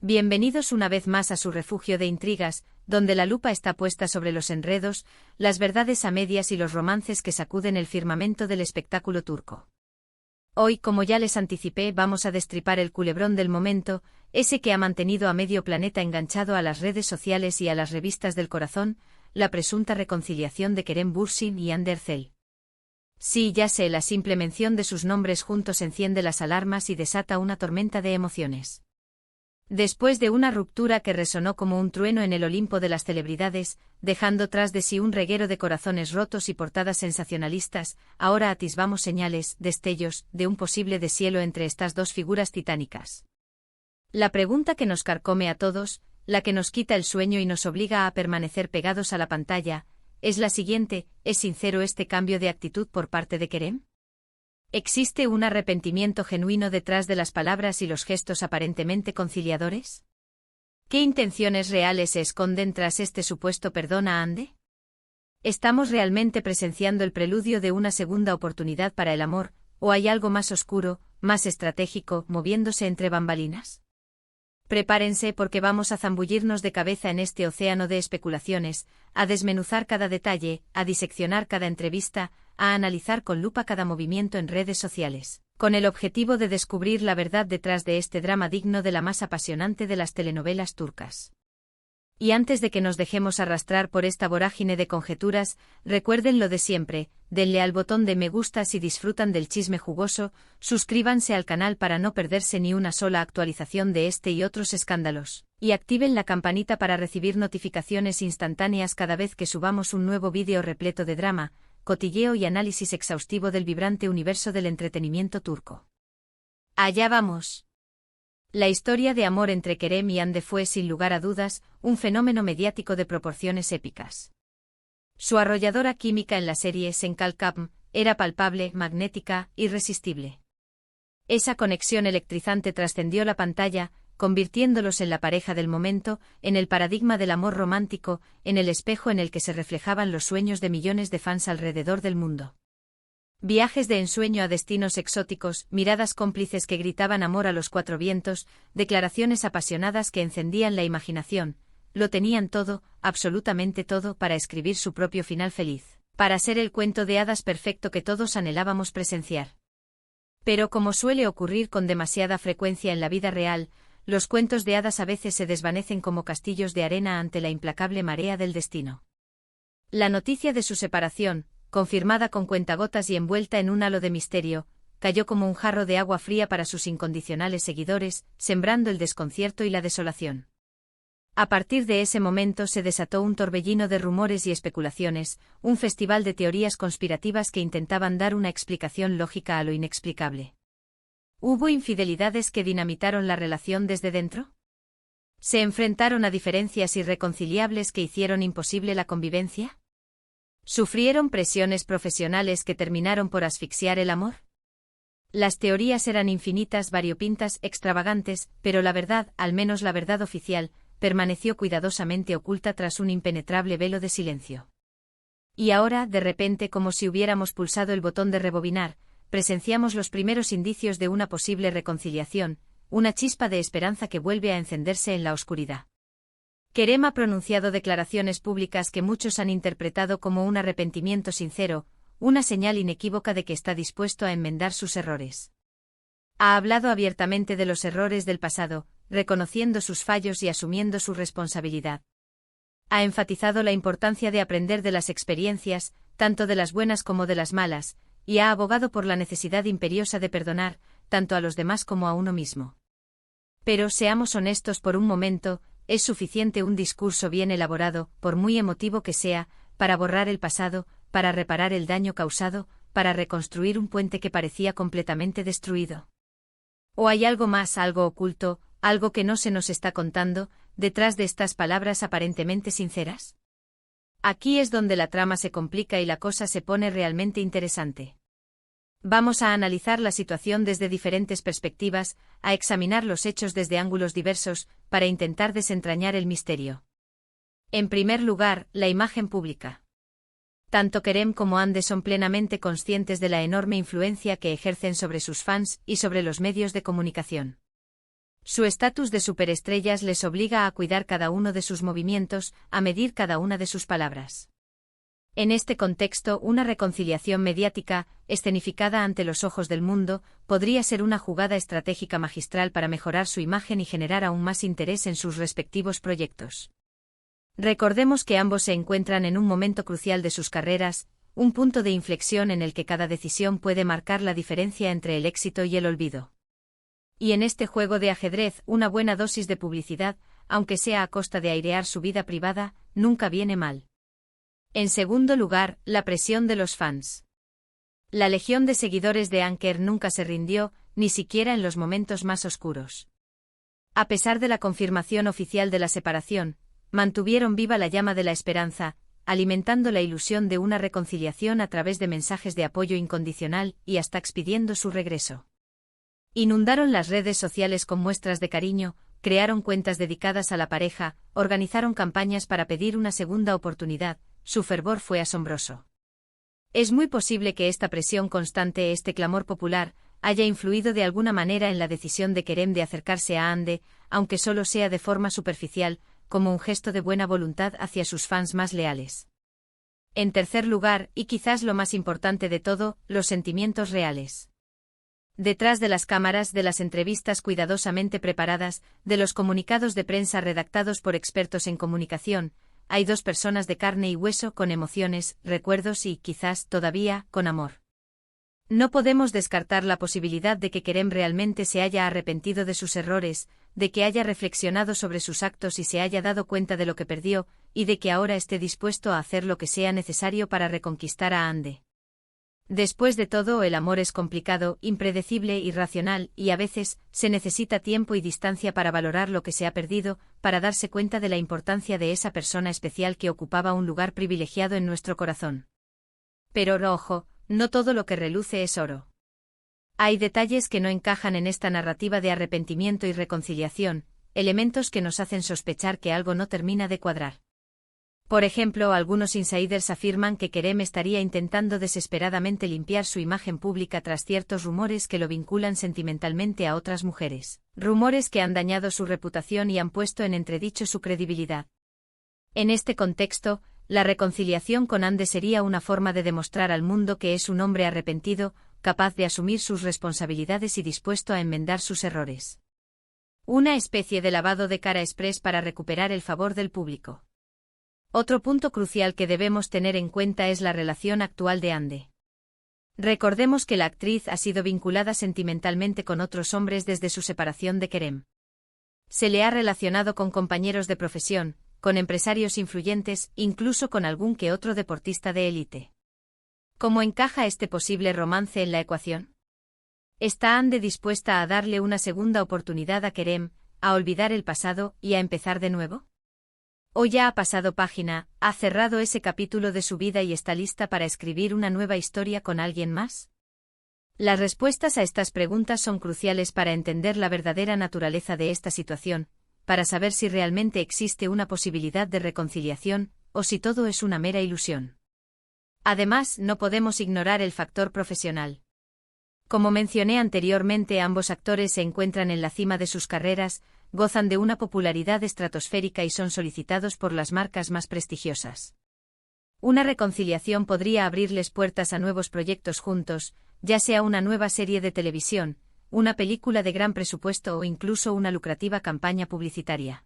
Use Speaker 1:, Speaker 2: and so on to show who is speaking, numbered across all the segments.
Speaker 1: Bienvenidos una vez más a su refugio de intrigas, donde la lupa está puesta sobre los enredos, las verdades a medias y los romances que sacuden el firmamento del espectáculo turco. Hoy, como ya les anticipé, vamos a destripar el culebrón del momento, ese que ha mantenido a medio planeta enganchado a las redes sociales y a las revistas del corazón, la presunta reconciliación de Kerem Bürsin y Hande Erçel. Sí, ya sé, la simple mención de sus nombres juntos enciende las alarmas y desata una tormenta de emociones. Después de una ruptura que resonó como un trueno en el Olimpo de las celebridades, dejando tras de sí un reguero de corazones rotos y portadas sensacionalistas, ahora atisbamos señales, destellos, de un posible deshielo entre estas dos figuras titánicas. La pregunta que nos carcome a todos, la que nos quita el sueño y nos obliga a permanecer pegados a la pantalla, es la siguiente: ¿es sincero este cambio de actitud por parte de Kerem? ¿Existe un arrepentimiento genuino detrás de las palabras y los gestos aparentemente conciliadores? ¿Qué intenciones reales se esconden tras este supuesto perdón a Hande? ¿Estamos realmente presenciando el preludio de una segunda oportunidad para el amor, o hay algo más oscuro, más estratégico, moviéndose entre bambalinas? Prepárense porque vamos a zambullirnos de cabeza en este océano de especulaciones, a desmenuzar cada detalle, a diseccionar cada entrevista, a analizar con lupa cada movimiento en redes sociales, con el objetivo de descubrir la verdad detrás de este drama digno de la más apasionante de las telenovelas turcas. Y antes de que nos dejemos arrastrar por esta vorágine de conjeturas, recuerden lo de siempre: denle al botón de me gusta si disfrutan del chisme jugoso, suscríbanse al canal para no perderse ni una sola actualización de este y otros escándalos, y activen la campanita para recibir notificaciones instantáneas cada vez que subamos un nuevo vídeo repleto de drama, cotilleo y análisis exhaustivo del vibrante universo del entretenimiento turco. ¡Allá vamos! La historia de amor entre Kerem y Hande fue, sin lugar a dudas, un fenómeno mediático de proporciones épicas. Su arrolladora química en la serie Senkalkam era palpable, magnética, irresistible. Esa conexión electrizante trascendió la pantalla, convirtiéndolos en la pareja del momento, en el paradigma del amor romántico, en el espejo en el que se reflejaban los sueños de millones de fans alrededor del mundo. Viajes de ensueño a destinos exóticos, miradas cómplices que gritaban amor a los cuatro vientos, declaraciones apasionadas que encendían la imaginación, lo tenían todo, absolutamente todo, para escribir su propio final feliz, para ser el cuento de hadas perfecto que todos anhelábamos presenciar. Pero como suele ocurrir con demasiada frecuencia en la vida real, los cuentos de hadas a veces se desvanecen como castillos de arena ante la implacable marea del destino. La noticia de su separación, confirmada con cuentagotas y envuelta en un halo de misterio, cayó como un jarro de agua fría para sus incondicionales seguidores, sembrando el desconcierto y la desolación. A partir de ese momento se desató un torbellino de rumores y especulaciones, un festival de teorías conspirativas que intentaban dar una explicación lógica a lo inexplicable. ¿Hubo infidelidades que dinamitaron la relación desde dentro? ¿Se enfrentaron a diferencias irreconciliables que hicieron imposible la convivencia? ¿Sufrieron presiones profesionales que terminaron por asfixiar el amor? Las teorías eran infinitas, variopintas, extravagantes, pero la verdad, al menos la verdad oficial, permaneció cuidadosamente oculta tras un impenetrable velo de silencio. Y ahora, de repente, como si hubiéramos pulsado el botón de rebobinar, presenciamos los primeros indicios de una posible reconciliación, una chispa de esperanza que vuelve a encenderse en la oscuridad. Kerem ha pronunciado declaraciones públicas que muchos han interpretado como un arrepentimiento sincero, una señal inequívoca de que está dispuesto a enmendar sus errores. Ha hablado abiertamente de los errores del pasado, reconociendo sus fallos y asumiendo su responsabilidad. Ha enfatizado la importancia de aprender de las experiencias, tanto de las buenas como de las malas, y ha abogado por la necesidad imperiosa de perdonar, tanto a los demás como a uno mismo. Pero seamos honestos por un momento, ¿es suficiente un discurso bien elaborado, por muy emotivo que sea, para borrar el pasado, para reparar el daño causado, para reconstruir un puente que parecía completamente destruido? ¿O hay algo más, algo oculto, algo que no se nos está contando, detrás de estas palabras aparentemente sinceras? Aquí es donde la trama se complica y la cosa se pone realmente interesante. Vamos a analizar la situación desde diferentes perspectivas, a examinar los hechos desde ángulos diversos, para intentar desentrañar el misterio. En primer lugar, la imagen pública. Tanto Kerem como Hande son plenamente conscientes de la enorme influencia que ejercen sobre sus fans y sobre los medios de comunicación. Su estatus de superestrellas les obliga a cuidar cada uno de sus movimientos, a medir cada una de sus palabras. En este contexto, una reconciliación mediática, escenificada ante los ojos del mundo, podría ser una jugada estratégica magistral para mejorar su imagen y generar aún más interés en sus respectivos proyectos. Recordemos que ambos se encuentran en un momento crucial de sus carreras, un punto de inflexión en el que cada decisión puede marcar la diferencia entre el éxito y el olvido. Y en este juego de ajedrez, una buena dosis de publicidad, aunque sea a costa de airear su vida privada, nunca viene mal. En segundo lugar, la presión de los fans. La legión de seguidores de Anker nunca se rindió, ni siquiera en los momentos más oscuros. A pesar de la confirmación oficial de la separación, mantuvieron viva la llama de la esperanza, alimentando la ilusión de una reconciliación a través de mensajes de apoyo incondicional y hasta expidiendo su regreso. Inundaron las redes sociales con muestras de cariño, crearon cuentas dedicadas a la pareja, organizaron campañas para pedir una segunda oportunidad. Su fervor fue asombroso. Es muy posible que esta presión constante, este clamor popular, haya influido de alguna manera en la decisión de Kerem de acercarse a Hande, aunque solo sea de forma superficial, como un gesto de buena voluntad hacia sus fans más leales. En tercer lugar, y quizás lo más importante de todo, los sentimientos reales. Detrás de las cámaras, de las entrevistas cuidadosamente preparadas, de los comunicados de prensa redactados por expertos en comunicación, hay dos personas de carne y hueso con emociones, recuerdos y, quizás, todavía, con amor. No podemos descartar la posibilidad de que Kerem realmente se haya arrepentido de sus errores, de que haya reflexionado sobre sus actos y se haya dado cuenta de lo que perdió, y de que ahora esté dispuesto a hacer lo que sea necesario para reconquistar a Hande. Después de todo, el amor es complicado, impredecible, irracional, y a veces, se necesita tiempo y distancia para valorar lo que se ha perdido, para darse cuenta de la importancia de esa persona especial que ocupaba un lugar privilegiado en nuestro corazón. Pero ojo, no todo lo que reluce es oro. Hay detalles que no encajan en esta narrativa de arrepentimiento y reconciliación, elementos que nos hacen sospechar que algo no termina de cuadrar. Por ejemplo, algunos insiders afirman que Kerem estaría intentando desesperadamente limpiar su imagen pública tras ciertos rumores que lo vinculan sentimentalmente a otras mujeres. Rumores que han dañado su reputación y han puesto en entredicho su credibilidad. En este contexto, la reconciliación con Hande sería una forma de demostrar al mundo que es un hombre arrepentido, capaz de asumir sus responsabilidades y dispuesto a enmendar sus errores. Una especie de lavado de cara express para recuperar el favor del público. Otro punto crucial que debemos tener en cuenta es la relación actual de Hande. Recordemos que la actriz ha sido vinculada sentimentalmente con otros hombres desde su separación de Kerem. Se le ha relacionado con compañeros de profesión, con empresarios influyentes, incluso con algún que otro deportista de élite. ¿Cómo encaja este posible romance en la ecuación? ¿Está Hande dispuesta a darle una segunda oportunidad a Kerem, a olvidar el pasado y a empezar de nuevo? ¿O ya ha pasado página, ha cerrado ese capítulo de su vida y está lista para escribir una nueva historia con alguien más? Las respuestas a estas preguntas son cruciales para entender la verdadera naturaleza de esta situación, para saber si realmente existe una posibilidad de reconciliación, o si todo es una mera ilusión. Además, no podemos ignorar el factor profesional. Como mencioné anteriormente, ambos actores se encuentran en la cima de sus carreras, gozan de una popularidad estratosférica y son solicitados por las marcas más prestigiosas. Una reconciliación podría abrirles puertas a nuevos proyectos juntos, ya sea una nueva serie de televisión, una película de gran presupuesto o incluso una lucrativa campaña publicitaria.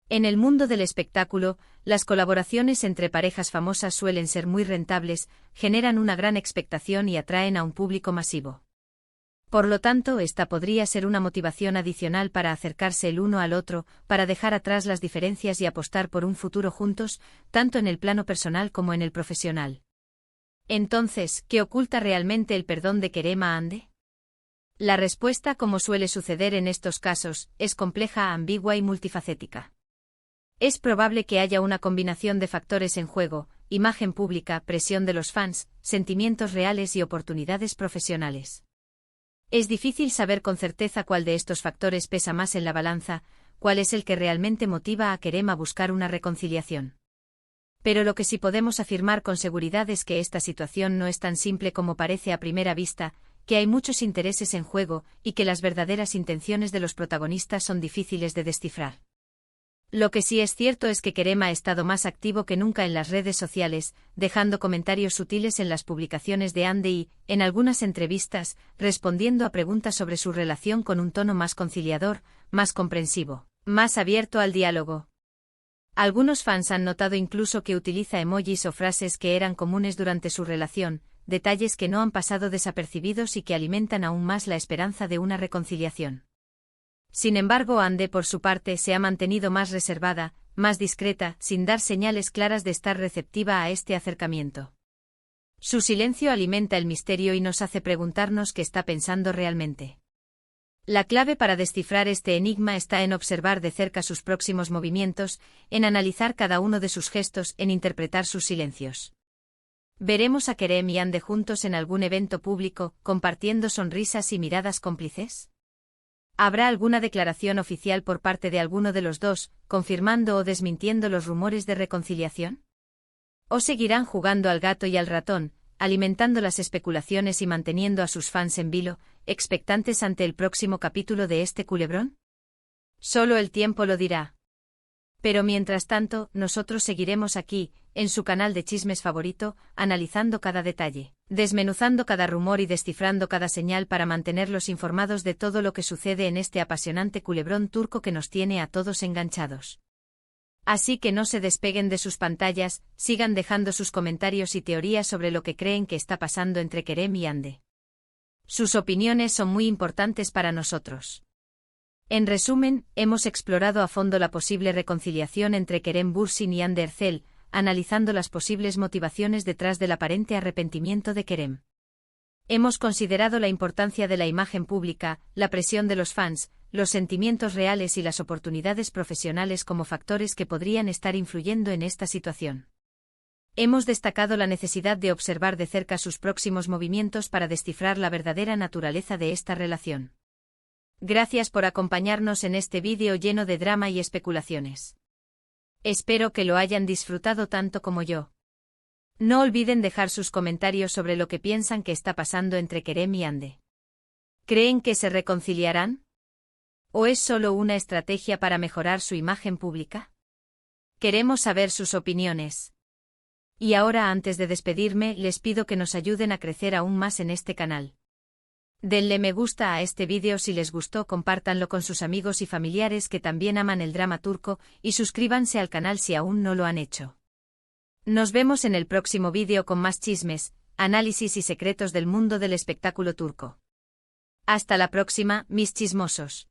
Speaker 1: En el mundo del espectáculo, las colaboraciones entre parejas famosas suelen ser muy rentables, generan una gran expectación y atraen a un público masivo. Por lo tanto, esta podría ser una motivación adicional para acercarse el uno al otro, para dejar atrás las diferencias y apostar por un futuro juntos, tanto en el plano personal como en el profesional. Entonces, ¿qué oculta realmente el perdón de Kerem a Hande? La respuesta, como suele suceder en estos casos, es compleja, ambigua y multifacética. Es probable que haya una combinación de factores en juego: imagen pública, presión de los fans, sentimientos reales y oportunidades profesionales. Es difícil saber con certeza cuál de estos factores pesa más en la balanza, cuál es el que realmente motiva a Kerem a buscar una reconciliación. Pero lo que sí podemos afirmar con seguridad es que esta situación no es tan simple como parece a primera vista, que hay muchos intereses en juego y que las verdaderas intenciones de los protagonistas son difíciles de descifrar. Lo que sí es cierto es que Kerem ha estado más activo que nunca en las redes sociales, dejando comentarios sutiles en las publicaciones de Hande y, en algunas entrevistas, respondiendo a preguntas sobre su relación con un tono más conciliador, más comprensivo, más abierto al diálogo. Algunos fans han notado incluso que utiliza emojis o frases que eran comunes durante su relación, detalles que no han pasado desapercibidos y que alimentan aún más la esperanza de una reconciliación. Sin embargo, Hande por su parte se ha mantenido más reservada, más discreta, sin dar señales claras de estar receptiva a este acercamiento. Su silencio alimenta el misterio y nos hace preguntarnos qué está pensando realmente. La clave para descifrar este enigma está en observar de cerca sus próximos movimientos, en analizar cada uno de sus gestos, en interpretar sus silencios. ¿Veremos a Kerem y Hande juntos en algún evento público, compartiendo sonrisas y miradas cómplices? ¿Habrá alguna declaración oficial por parte de alguno de los dos, confirmando o desmintiendo los rumores de reconciliación? ¿O seguirán jugando al gato y al ratón, alimentando las especulaciones y manteniendo a sus fans en vilo, expectantes ante el próximo capítulo de este culebrón? Solo el tiempo lo dirá. Pero mientras tanto, nosotros seguiremos aquí, en su canal de chismes favorito, analizando cada detalle, desmenuzando cada rumor y descifrando cada señal para mantenerlos informados de todo lo que sucede en este apasionante culebrón turco que nos tiene a todos enganchados. Así que no se despeguen de sus pantallas, sigan dejando sus comentarios y teorías sobre lo que creen que está pasando entre Kerem y Hande. Sus opiniones son muy importantes para nosotros. En resumen, hemos explorado a fondo la posible reconciliación entre Kerem Bürsin y Hande Erçel, analizando las posibles motivaciones detrás del aparente arrepentimiento de Kerem. Hemos considerado la importancia de la imagen pública, la presión de los fans, los sentimientos reales y las oportunidades profesionales como factores que podrían estar influyendo en esta situación. Hemos destacado la necesidad de observar de cerca sus próximos movimientos para descifrar la verdadera naturaleza de esta relación. Gracias por acompañarnos en este vídeo lleno de drama y especulaciones. Espero que lo hayan disfrutado tanto como yo. No olviden dejar sus comentarios sobre lo que piensan que está pasando entre Kerem y Hande. ¿Creen que se reconciliarán? ¿O es solo una estrategia para mejorar su imagen pública? Queremos saber sus opiniones. Y ahora, antes de despedirme, les pido que nos ayuden a crecer aún más en este canal. Denle me gusta a este vídeo si les gustó, compártanlo con sus amigos y familiares que también aman el drama turco, y suscríbanse al canal si aún no lo han hecho. Nos vemos en el próximo vídeo con más chismes, análisis y secretos del mundo del espectáculo turco. Hasta la próxima, mis chismosos.